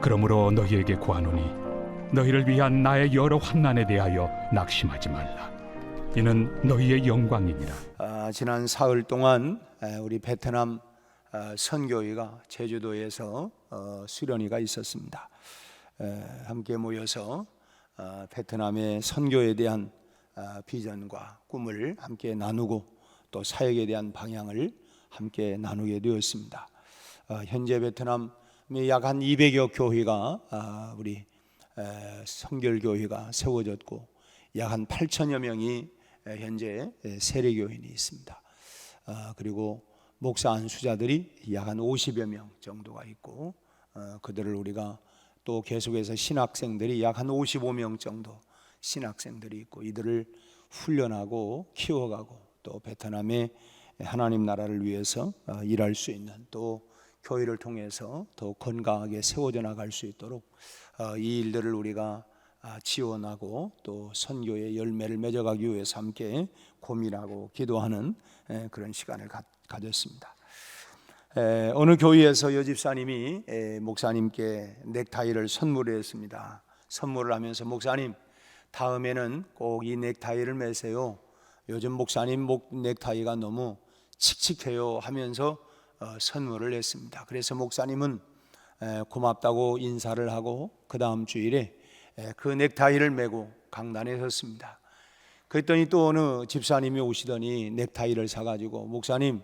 그러므로 너희에게 구하노니 너희를 위한 나의 여러 환난에 대하여 낙심하지 말라. 이는 너희의 영광이니라. 지난 사흘 동안 우리 베트남 선교회가 제주도에서 수련회가 있었습니다. 함께 모여서 베트남의 선교에 대한 비전과 꿈을 함께 나누고 또 사역에 대한 방향을 함께 나누게 되었습니다. 현재 베트남에 약 한 200여 교회가 우리 성결교회가 세워졌고 약 한 8천여 명이 현재 세례교인이 있습니다. 그리고 목사 안수자들이 약 한 50여 명 정도가 있고 그들을 우리가 또 계속해서 신학생들이 약 한 55명 정도 신학생들이 있고 이들을 훈련하고 키워가고 또 베트남의 하나님 나라를 위해서 일할 수 있는 또 교회를 통해서 더 건강하게 세워져 나갈 수 있도록 이 일들을 우리가 지원하고 또 선교의 열매를 맺어가기 위해서 함께 고민하고 기도하는 그런 시간을 가졌습니다. 어느 교회에서 여집사님이 목사님께 넥타이를 선물했습니다. 선물을 하면서 목사님 다음에는 꼭 이 넥타이를 매세요. 요즘 목사님 목 넥타이가 너무 칙칙해요 하면서 선물을 했습니다. 그래서 목사님은 고맙다고 인사를 하고 그 다음 주일에 그 넥타이를 메고 강단에 섰습니다. 그랬더니 또 어느 집사님이 오시더니 넥타이를 사가지고 목사님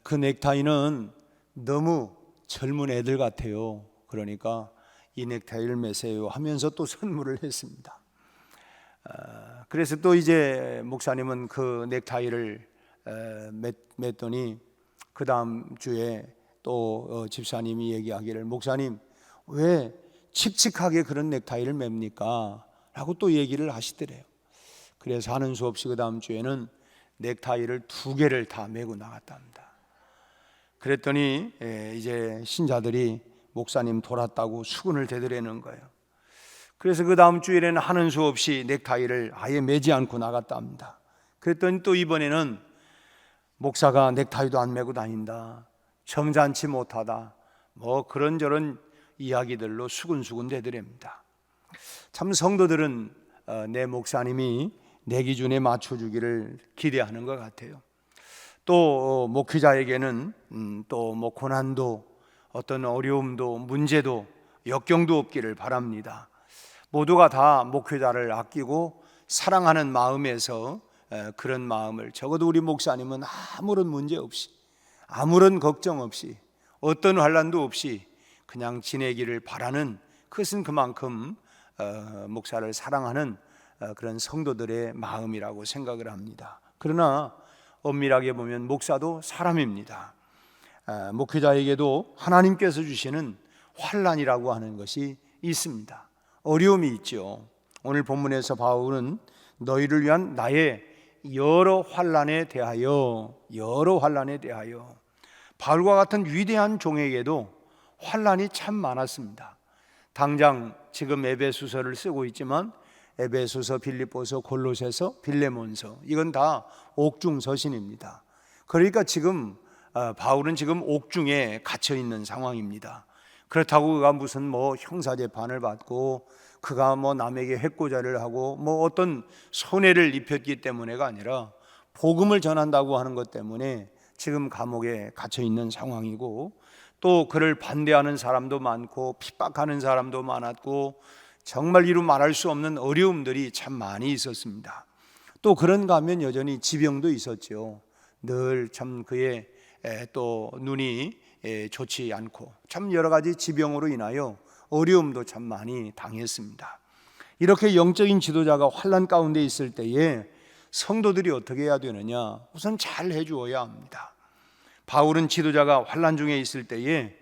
그 넥타이는 너무 젊은 애들 같아요. 그러니까 이 넥타이를 매세요 하면서 또 선물을 했습니다. 그래서 또 이제 목사님은 그 넥타이를 맸더니 그 다음 주에 또 집사님이 얘기하기를 목사님 왜 칙칙하게 그런 넥타이를 맵니까? 라고 또 얘기를 하시더래요. 그래서 하는 수 없이 그 다음 주에는 넥타이를 2개를 다 메고 나갔답니다. 그랬더니 이제 신자들이 목사님 돌았다고 수군을 대드리는 거예요. 그래서 그 다음 주일에는 하는 수 없이 넥타이를 아예 매지 않고 나갔답니다. 그랬더니 또 이번에는 목사가 넥타이도 안 메고 다닌다, 점잖지 못하다, 뭐 그런저런 이야기들로 수군수군 대드립니다. 참 성도들은 내 목사님이 내 기준에 맞춰주기를 기대하는 것 같아요. 또 목회자에게는 또 뭐 고난도 어떤 어려움도 문제도 역경도 없기를 바랍니다. 모두가 다 목회자를 아끼고 사랑하는 마음에서 그런 마음을 적어도 우리 목사님은 아무런 문제 없이 아무런 걱정 없이 어떤 환난도 없이 그냥 지내기를 바라는 그것은 그만큼 목사를 사랑하는 그런 성도들의 마음이라고 생각을 합니다. 그러나 엄밀하게 보면 목사도 사람입니다. 목회자에게도 하나님께서 주시는 환난이라고 하는 것이 있습니다. 어려움이 있죠. 오늘 본문에서 바울은 너희를 위한 나의 여러 환난에 대하여 바울과 같은 위대한 종에게도 환난이 참 많았습니다. 당장 지금 에베소서를 쓰고 있지만 에베소서, 빌립보서, 골로새서, 빌레몬서 이건 다 옥중 서신입니다. 그러니까 지금 바울은 지금 옥중에 갇혀 있는 상황입니다. 그렇다고 그가 무슨 뭐 형사재판을 받고 그가 뭐 남에게 해코자를 하고 뭐 어떤 손해를 입혔기 때문에가 아니라 복음을 전한다고 하는 것 때문에 지금 감옥에 갇혀 있는 상황이고 또 그를 반대하는 사람도 많고 핍박하는 사람도 많았고 정말 이루 말할 수 없는 어려움들이 참 많이 있었습니다. 또 그런가 하면 여전히 지병도 있었죠. 늘 참 그의 또 눈이 좋지 않고 참 여러 가지 지병으로 인하여 어려움도 참 많이 당했습니다. 이렇게 영적인 지도자가 환난 가운데 있을 때에 성도들이 어떻게 해야 되느냐? 우선 잘 해주어야 합니다. 바울은 지도자가 환난 중에 있을 때에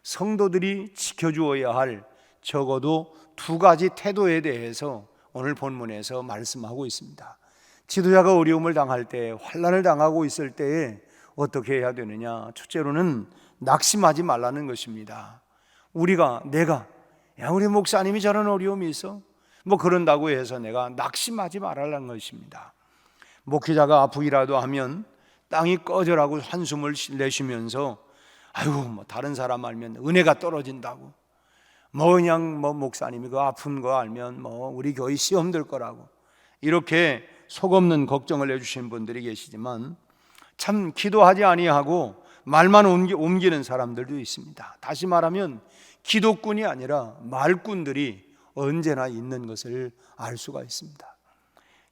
성도들이 지켜주어야 할 적어도 2가지 태도에 대해서 오늘 본문에서 말씀하고 있습니다. 지도자가 어려움을 당할 때, 환난을 당하고 있을 때에 어떻게 해야 되느냐? 첫째로는 낙심하지 말라는 것입니다. 내가 우리 목사님이 저런 어려움이 있어? 뭐 그런다고 해서 내가 낙심하지 말라는 것입니다. 목회자가 아프기라도 하면 땅이 꺼져라고 한숨을 내쉬면서 아이고 뭐 다른 사람 알면 은혜가 떨어진다고 그냥 목사님이 그 아픈 거 알면 우리 교회 시험 들 거라고 이렇게 속없는 걱정을 해주시는 분들이 계시지만 참 기도하지 아니하고 말만 옮기는 사람들도 있습니다. 다시 말하면 기도꾼이 아니라 말꾼들이 언제나 있는 것을 알 수가 있습니다.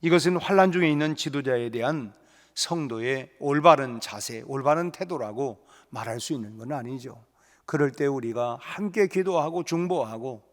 이것은 환난 중에 있는 지도자에 대한 성도의 올바른 자세, 올바른 태도라고 말할 수 있는 건 아니죠. 그럴 때 우리가 함께 기도하고 중보하고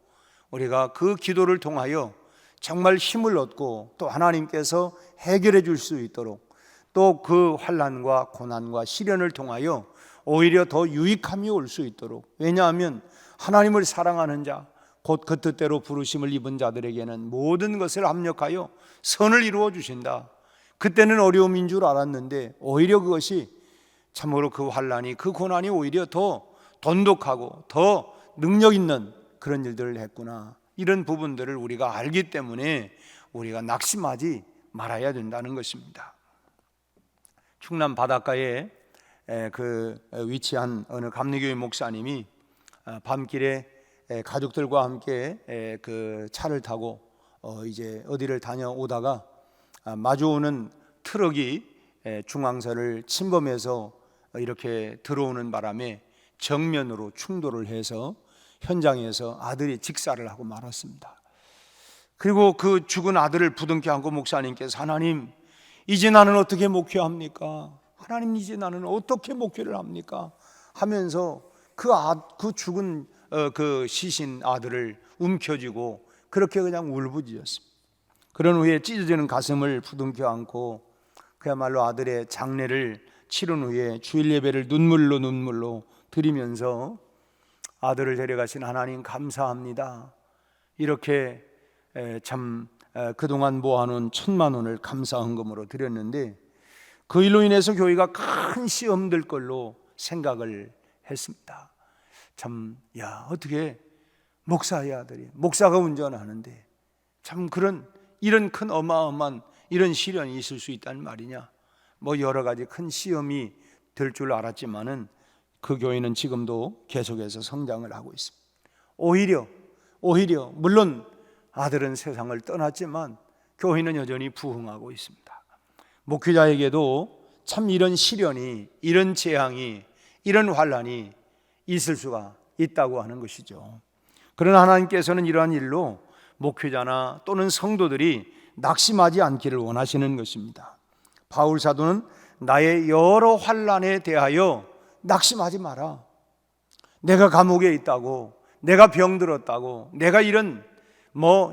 우리가 그 기도를 통하여 정말 힘을 얻고 또 하나님께서 해결해 줄 수 있도록 또 그 환난과 고난과 시련을 통하여 오히려 더 유익함이 올 수 있도록, 왜냐하면 하나님을 사랑하는 자, 곧 그 뜻대로 부르심을 입은 자들에게는 모든 것을 합력하여 선을 이루어 주신다. 그때는 어려움인 줄 알았는데 오히려 그것이 참으로 그 환난이, 그 고난이 오히려 더 돈독하고 더 능력 있는 그런 일들을 했구나. 이런 부분들을 우리가 알기 때문에 우리가 낙심하지 말아야 된다는 것입니다. 충남 바닷가에 위치한 어느 감리교회 목사님이 밤길에 가족들과 함께 그 차를 타고 이제 어디를 다녀오다가 마주오는 트럭이 중앙선을 침범해서 이렇게 들어오는 바람에 정면으로 충돌을 해서 현장에서 아들이 직사를 하고 말았습니다. 그리고 그 죽은 아들을 부둥켜 안고 목사님께서 하나님, 이제 나는 어떻게 목회합니까? 하나님, 이제 나는 어떻게 목회를 합니까? 하면서 그 죽은 그 시신 아들을 움켜쥐고 그렇게 그냥 울부짖었습니다. 그런 후에 찢어지는 가슴을 부둥켜 안고 그야말로 아들의 장례를 치른 후에 주일 예배를 눈물로 드리면서 아들을 데려가신 하나님 감사합니다. 이렇게 참 그동안 모아놓은 1,000만 원을 감사 헌금으로 드렸는데 그 일로 인해서 교회가 큰 시험 들 걸로 생각을 했습니다. 참, 어떻게 목사의 아들이, 목사가 운전하는데 참 이런 큰 어마어마한 이런 시련이 있을 수 있다는 말이냐. 여러 가지 큰 시험이 될 줄 알았지만은 그 교회는 지금도 계속해서 성장을 하고 있습니다. 오히려 물론 아들은 세상을 떠났지만 교회는 여전히 부흥하고 있습니다. 목회자에게도 참 이런 시련이, 이런 재앙이, 이런 환난이 있을 수가 있다고 하는 것이죠. 그러나 하나님께서는 이러한 일로 목회자나 또는 성도들이 낙심하지 않기를 원하시는 것입니다. 바울 사도는 나의 여러 환난에 대하여 낙심하지 마라. 내가 감옥에 있다고, 내가 병들었다고, 내가 이런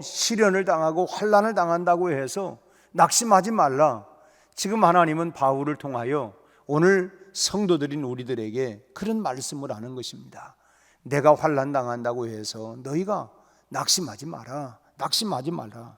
시련을 당하고 환난을 당한다고 해서 낙심하지 말라. 지금 하나님은 바울을 통하여 오늘 성도들인 우리들에게 그런 말씀을 하는 것입니다. 내가 환난 당한다고 해서 너희가 낙심하지 마라. 낙심하지 마라.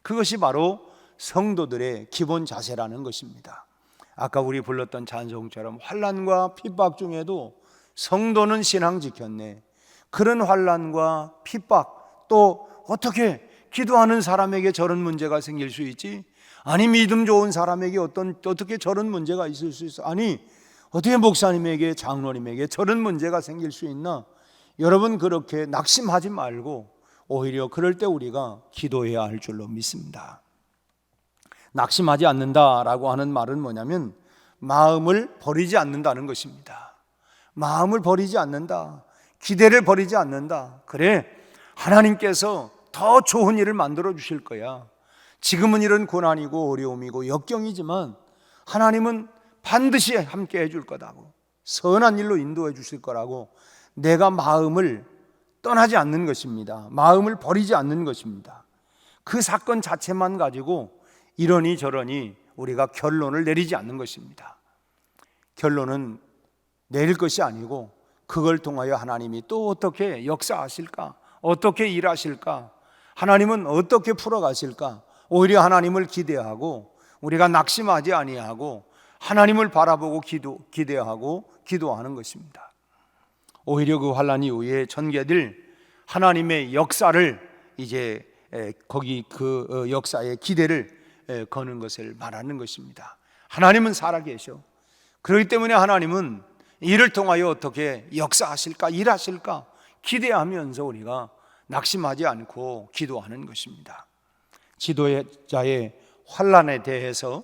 그것이 바로 성도들의 기본 자세라는 것입니다. 아까 우리 불렀던 찬송처럼 환난과 핍박 중에도 성도는 신앙 지켰네. 그런 환난과 핍박, 또 어떻게 기도하는 사람에게 저런 문제가 생길 수 있지? 아니, 믿음 좋은 사람에게 어떻게 저런 문제가 있을 수 있어? 아니, 어떻게 목사님에게, 장로님에게 저런 문제가 생길 수 있나? 여러분, 그렇게 낙심하지 말고 오히려 그럴 때 우리가 기도해야 할 줄로 믿습니다. 낙심하지 않는다라고 하는 말은 뭐냐면 마음을 버리지 않는다는 것입니다. 마음을 버리지 않는다. 기대를 버리지 않는다. 그래, 하나님께서 더 좋은 일을 만들어 주실 거야. 지금은 이런 고난이고 어려움이고 역경이지만 하나님은 반드시 함께 해줄 거다고, 선한 일로 인도해 주실 거라고 내가 마음을 떠나지 않는 것입니다. 마음을 버리지 않는 것입니다. 그 사건 자체만 가지고 이러니 저러니 우리가 결론을 내리지 않는 것입니다. 결론은 내릴 것이 아니고 그걸 통하여 하나님이 또 어떻게 역사하실까? 어떻게 일하실까? 하나님은 어떻게 풀어가실까? 오히려 하나님을 기대하고 우리가 낙심하지 아니하고 하나님을 바라보고 기대하고 기도하는 것입니다. 오히려 그 환난 이후에 전개될 하나님의 역사를 이제 거기 그 역사의 기대를 거는 것을 말하는 것입니다. 하나님은 살아계셔. 그렇기 때문에 하나님은 이를 통하여 어떻게 역사하실까, 일하실까 기대하면서 우리가 낙심하지 않고 기도하는 것입니다. 지도자의 환난에 대해서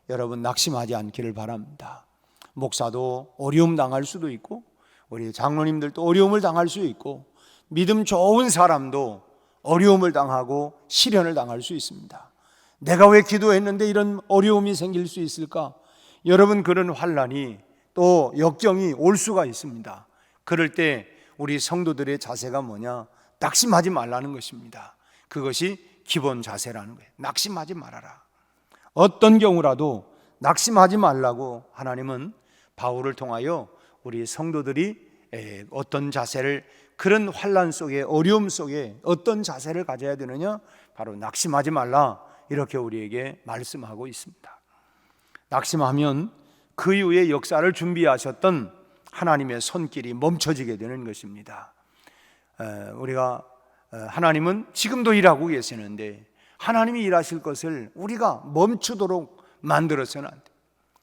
여러분 낙심하지 않기를 바랍니다. 목사도 어려움 당할 수도 있고 우리 장로님들도 어려움을 당할 수 있고 믿음 좋은 사람도 어려움을 당하고 시련을 당할 수 있습니다. 내가 왜 기도했는데 이런 어려움이 생길 수 있을까? 여러분, 그런 환난이 또 역정이 올 수가 있습니다. 그럴 때 우리 성도들의 자세가 뭐냐? 낙심하지 말라는 것입니다. 그것이 기본 자세라는 거예요. 낙심하지 말아라. 어떤 경우라도 낙심하지 말라고 하나님은 바울을 통하여 우리 성도들이 어떤 자세를, 그런 환난 속에, 어려움 속에 어떤 자세를 가져야 되느냐? 바로 낙심하지 말라, 이렇게 우리에게 말씀하고 있습니다. 낙심하면 그 이후에 역사를 준비하셨던 하나님의 손길이 멈춰지게 되는 것입니다. 우리가 하나님은 지금도 일하고 계시는데 하나님이 일하실 것을 우리가 멈추도록 만들어서는 안 돼.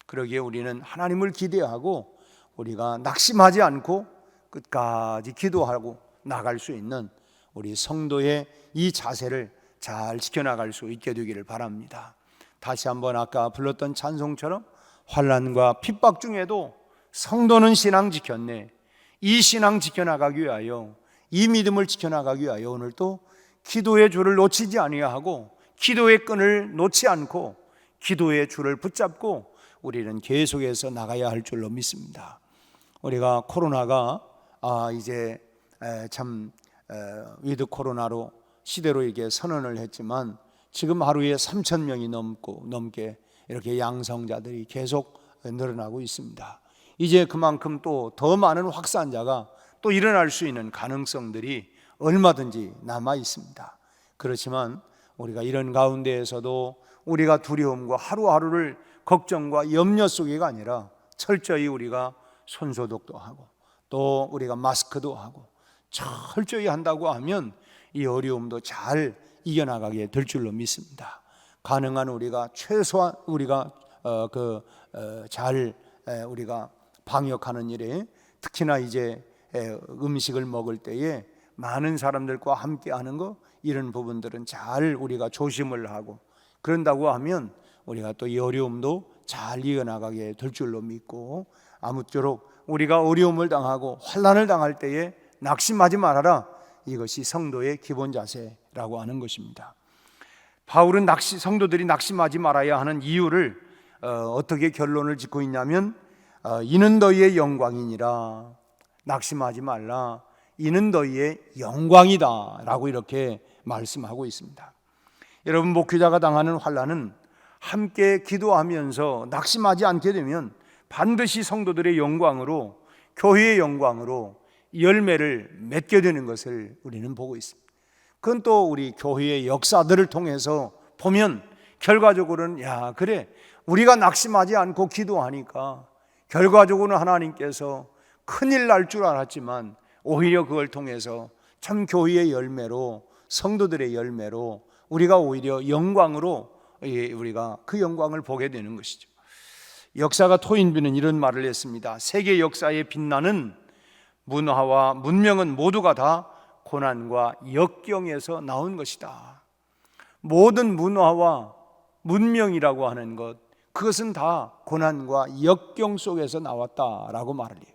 그러기에 우리는 하나님을 기대하고 우리가 낙심하지 않고 끝까지 기도하고 나갈 수 있는 우리 성도의 이 자세를 잘 지켜나갈 수 있게 되기를 바랍니다. 다시 한번 아까 불렀던 찬송처럼 환난과 핍박 중에도 성도는 신앙 지켰네. 이 신앙 지켜나가기 위하여, 이 믿음을 지켜나가기 위하여 오늘 또 기도의 줄을 놓치지 아니하고 기도의 끈을 놓지 않고 기도의 줄을 붙잡고 우리는 계속해서 나가야 할 줄로 믿습니다. 우리가 코로나가 이제 참 위드 코로나로 시대로 이게 선언을 했지만 지금 하루에 3,000명이 넘게 이렇게 양성자들이 계속 늘어나고 있습니다. 이제 그만큼 또 더 많은 확산자가 또 일어날 수 있는 가능성들이 얼마든지 남아 있습니다. 그렇지만 우리가 이런 가운데에서도 우리가 두려움과 하루하루를 걱정과 염려 속에가 아니라 철저히 우리가 손소독도 하고 또 우리가 마스크도 하고 철저히 한다고 하면 이 어려움도 잘 이겨나가게 될 줄로 믿습니다. 가능한 우리가 최소한 우리가 잘 우리가 방역하는 일에, 특히나 이제 음식을 먹을 때에 많은 사람들과 함께 하는 거, 이런 부분들은 잘 우리가 조심을 하고 그런다고 하면 우리가 또 이 어려움도 잘 이겨나가게 될 줄로 믿고, 아무쪼록 우리가 어려움을 당하고 환난을 당할 때에 낙심하지 말아라, 이것이 성도의 기본 자세라고 하는 것입니다. 바울은 성도들이 낙심하지 말아야 하는 이유를 어떻게 결론을 짓고 있냐면 이는 너희의 영광이니라, 낙심하지 말라, 이는 너희의 영광이다 라고 이렇게 말씀하고 있습니다. 여러분, 목회자가 당하는 환난은 함께 기도하면서 낙심하지 않게 되면 반드시 성도들의 영광으로, 교회의 영광으로 열매를 맺게 되는 것을 우리는 보고 있습니다. 그건 또 우리 교회의 역사들을 통해서 보면 결과적으로는 그래, 우리가 낙심하지 않고 기도하니까 결과적으로는 하나님께서 큰일 날 줄 알았지만 오히려 그걸 통해서 참 교회의 열매로, 성도들의 열매로 우리가 오히려 영광으로 우리가 그 영광을 보게 되는 것이죠. 역사가 토인비는 이런 말을 했습니다. 세계 역사에 빛나는 문화와 문명은 모두가 다 고난과 역경에서 나온 것이다. 모든 문화와 문명이라고 하는 것, 그것은 다 고난과 역경 속에서 나왔다라고 말을 해요.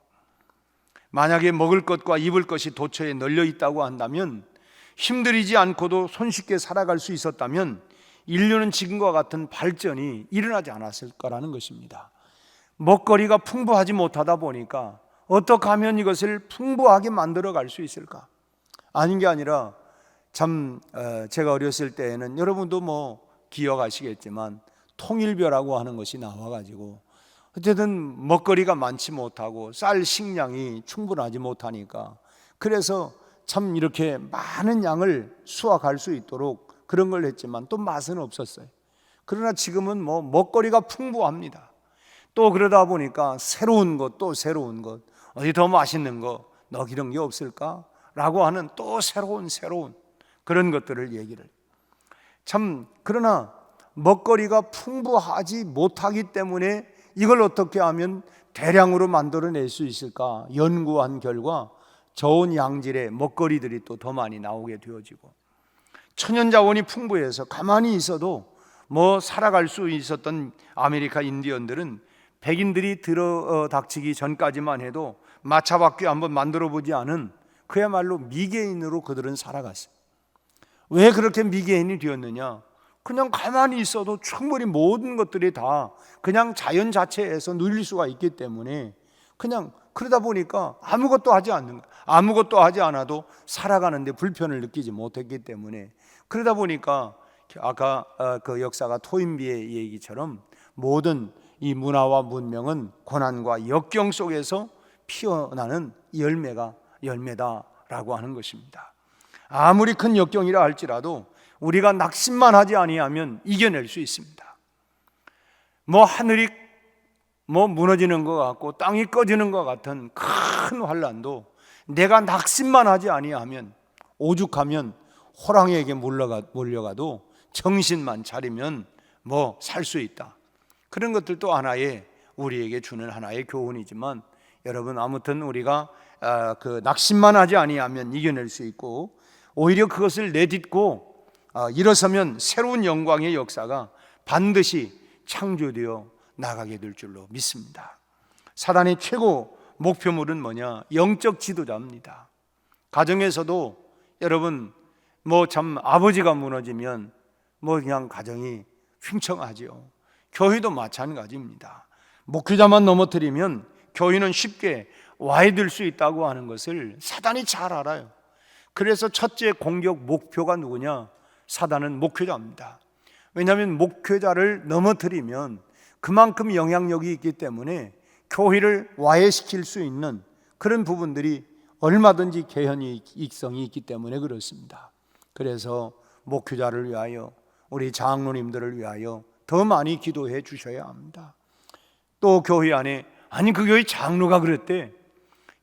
만약에 먹을 것과 입을 것이 도처에 널려 있다고 한다면, 힘들이지 않고도 손쉽게 살아갈 수 있었다면 인류는 지금과 같은 발전이 일어나지 않았을 거라는 것입니다. 먹거리가 풍부하지 못하다 보니까 어떻게 하면 이것을 풍부하게 만들어 갈 수 있을까? 아닌 게 아니라 참 제가 어렸을 때에는 여러분도 기억하시겠지만 통일벼라고 하는 것이 나와가지고 어쨌든 먹거리가 많지 못하고 쌀 식량이 충분하지 못하니까, 그래서 참 이렇게 많은 양을 수확할 수 있도록 그런 걸 했지만 또 맛은 없었어요. 그러나 지금은 먹거리가 풍부합니다. 또 그러다 보니까 새로운 것, 또 새로운 것, 어디 더 맛있는 거, 너 이런 게 없을까? 라고 하는 또 새로운 그런 것들을 얘기를. 참, 그러나 먹거리가 풍부하지 못하기 때문에 이걸 어떻게 하면 대량으로 만들어낼 수 있을까 연구한 결과 좋은 양질의 먹거리들이 또 더 많이 나오게 되어지고, 천연자원이 풍부해서 가만히 있어도 뭐 살아갈 수 있었던 아메리카 인디언들은 백인들이 닥치기 전까지만 해도 마차바퀴 한번 만들어 보지 않은 그야말로 미개인으로 그들은 살아갔어요. 왜 그렇게 미개인이 되었느냐? 그냥 가만히 있어도 충분히 모든 것들이 다 그냥 자연 자체에서 누릴 수가 있기 때문에 그냥 그러다 보니까 아무것도 하지 않는, 아무것도 하지 않아도 살아가는데 불편을 느끼지 못했기 때문에, 그러다 보니까 아까 그 역사가 토인비의 얘기처럼 모든 이 문화와 문명은 고난과 역경 속에서 피어나는 열매다라고 하는 것입니다. 아무리 큰 역경이라 할지라도 우리가 낙심만 하지 아니하면 이겨낼 수 있습니다. 뭐 하늘이 무너지는 것 같고 땅이 꺼지는 것 같은 큰 환난도 내가 낙심만 하지 아니하면, 오죽하면 호랑이에게 몰려가도 정신만 차리면 뭐 살 수 있다. 그런 것들도 하나의 우리에게 주는 하나의 교훈이지만, 여러분 아무튼 우리가 그 낙심만 하지 아니하면 이겨낼 수 있고, 오히려 그것을 내딛고 일어서면 새로운 영광의 역사가 반드시 창조되어 나가게 될 줄로 믿습니다. 사단의 최고 목표물은 뭐냐? 영적 지도자입니다. 가정에서도 여러분 뭐 참 아버지가 무너지면 뭐 그냥 가정이 휘청하지요. 교회도 마찬가지입니다. 목회자만 넘어뜨리면 교회는 쉽게 와해될 수 있다고 하는 것을 사단이 잘 알아요. 그래서 첫째 공격 목표가 누구냐? 사단은 목회자입니다. 왜냐하면 목회자를 넘어뜨리면 그만큼 영향력이 있기 때문에 교회를 와해시킬 수 있는 그런 부분들이 얼마든지 개연성이 있기 때문에 그렇습니다. 그래서 목회자를 위하여, 우리 장로님들을 위하여 더 많이 기도해 주셔야 합니다. 또 교회 안에 아니 그 교회 장로가 그랬대.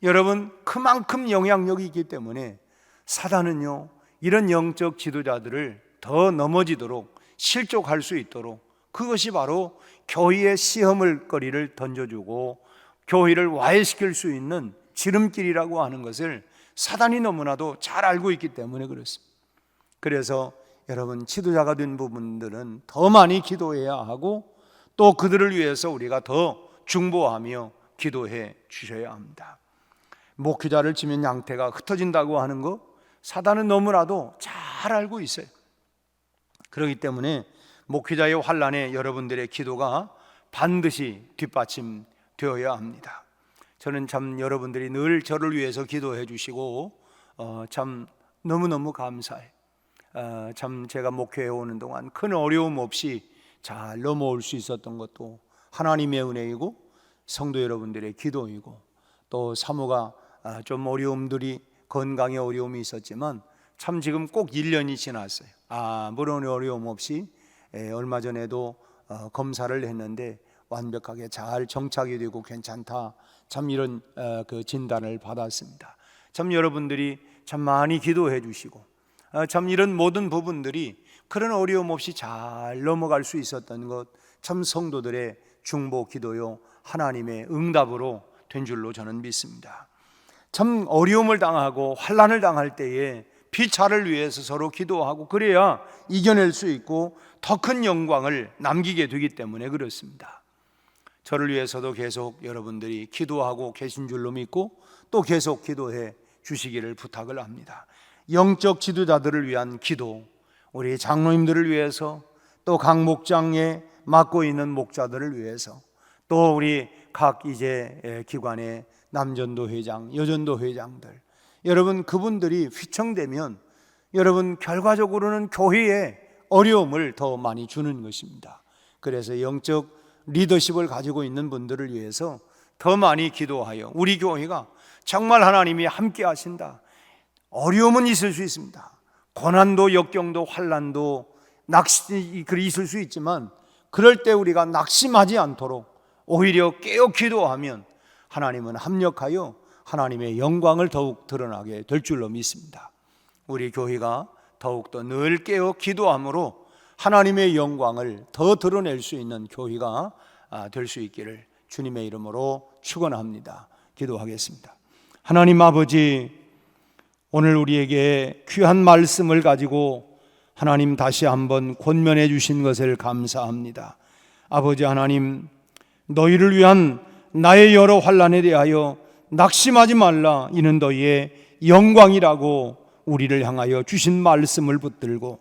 여러분 그만큼 영향력이 있기 때문에 사단은요, 이런 영적 지도자들을 더 넘어지도록 실족할 수 있도록, 그것이 바로 교회의 시험을 거리를 던져주고 교회를 와해시킬 수 있는 지름길이라고 하는 것을 사단이 너무나도 잘 알고 있기 때문에 그렇습니다. 그래서 여러분 지도자가 된 부분들은 더 많이 기도해야 하고, 또 그들을 위해서 우리가 더 중보하며 기도해 주셔야 합니다. 목회자를 치면 양태가 흩어진다고 하는 거 사단은 너무나도 잘 알고 있어요. 그렇기 때문에 목회자의 환난에 여러분들의 기도가 반드시 뒷받침되어야 합니다. 저는 참 여러분들이 늘 저를 위해서 기도해 주시고 참 너무너무 감사해요. 참 제가 목회해 오는 동안 큰 어려움 없이 잘 넘어올 수 있었던 것도 하나님의 은혜이고 성도 여러분들의 기도이고, 또 사모가 좀 어려움들이, 건강에 어려움이 있었지만 참 지금 꼭 1년이 지났어요. 아무런 어려움 없이 얼마 전에도 검사를 했는데 완벽하게 잘 정착이 되고 괜찮다, 참 이런 그 진단을 받았습니다. 참 여러분들이 참 많이 기도해 주시고 참 이런 모든 부분들이 그런 어려움 없이 잘 넘어갈 수 있었던 것, 참 성도들의 중보 기도요 하나님의 응답으로 된 줄로 저는 믿습니다. 참 어려움을 당하고 환난을 당할 때에 피차를 위해서 서로 기도하고 그래야 이겨낼 수 있고 더 큰 영광을 남기게 되기 때문에 그렇습니다. 저를 위해서도 계속 여러분들이 기도하고 계신 줄로 믿고 또 계속 기도해 주시기를 부탁을 합니다. 영적 지도자들을 위한 기도, 우리 장로님들을 위해서, 또 각 목장에 맡고 있는 목자들을 위해서, 또 우리 각 이제 기관의 남전도 회장, 여전도 회장들, 여러분 그분들이 휘청되면 여러분 결과적으로는 교회에 어려움을 더 많이 주는 것입니다. 그래서 영적 리더십을 가지고 있는 분들을 위해서 더 많이 기도하여 우리 교회가 정말 하나님이 함께 하신다. 어려움은 있을 수 있습니다. 고난도 역경도 환난도 있을 수 있지만 그럴 때 우리가 낙심하지 않도록 오히려 깨어 기도하면 하나님은 합력하여 하나님의 영광을 더욱 드러나게 될 줄로 믿습니다. 우리 교회가 더욱더 늘 깨어 기도함으로 하나님의 영광을 더 드러낼 수 있는 교회가 될 수 있기를 주님의 이름으로 축원합니다. 기도하겠습니다. 하나님 아버지, 오늘 우리에게 귀한 말씀을 가지고 하나님 다시 한번 권면해 주신 것을 감사합니다. 아버지 하나님, 너희를 위한 나의 여러 환난에 대하여 낙심하지 말라. 이는 너희의 영광이라고 우리를 향하여 주신 말씀을 붙들고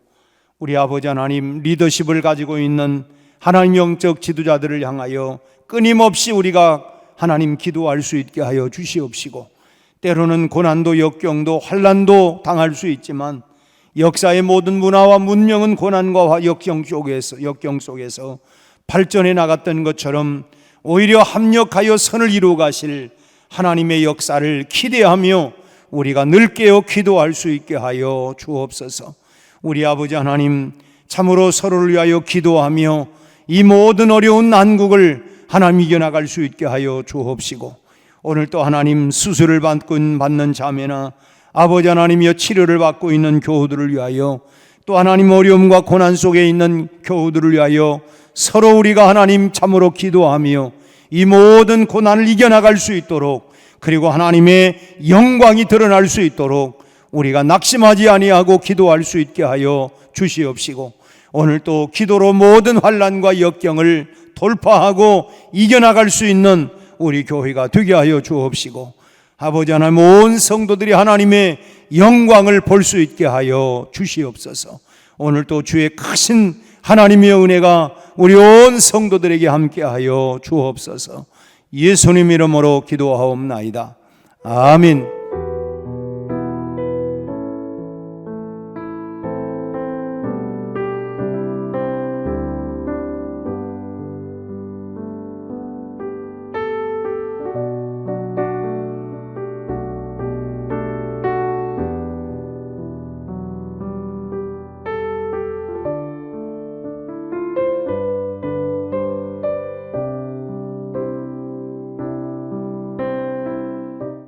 우리 아버지 하나님, 리더십을 가지고 있는 하나님 영적 지도자들을 향하여 끊임없이 우리가 하나님 기도할 수 있게 하여 주시옵시고, 때로는 고난도 역경도 환난도 당할 수 있지만 역사의 모든 문화와 문명은 고난과 역경 속에서 발전해 나갔던 것처럼 오히려 합력하여 선을 이루어 가실 하나님의 역사를 기대하며 우리가 늘 깨어 기도할 수 있게 하여 주옵소서. 우리 아버지 하나님, 참으로 서로를 위하여 기도하며 이 모든 어려운 난국을 하나님 이겨나갈 수 있게 하여 주옵시고, 오늘 또 하나님 수술을 받는 자매나 아버지 하나님이여 치료를 받고 있는 교우들을 위하여, 또 하나님 어려움과 고난 속에 있는 교우들을 위하여 서로 우리가 하나님 참으로 기도하며 이 모든 고난을 이겨나갈 수 있도록, 그리고 하나님의 영광이 드러날 수 있도록 우리가 낙심하지 아니하고 기도할 수 있게 하여 주시옵시고, 오늘 또 기도로 모든 환난과 역경을 돌파하고 이겨나갈 수 있는 우리 교회가 되게 하여 주옵시고, 아버지 하나님, 온 성도들이 하나님의 영광을 볼 수 있게 하여 주시옵소서. 오늘 또 주의 크신 하나님의 은혜가 우리 온 성도들에게 함께 하여 주옵소서. 예수님 이름으로 기도하옵나이다. 아멘.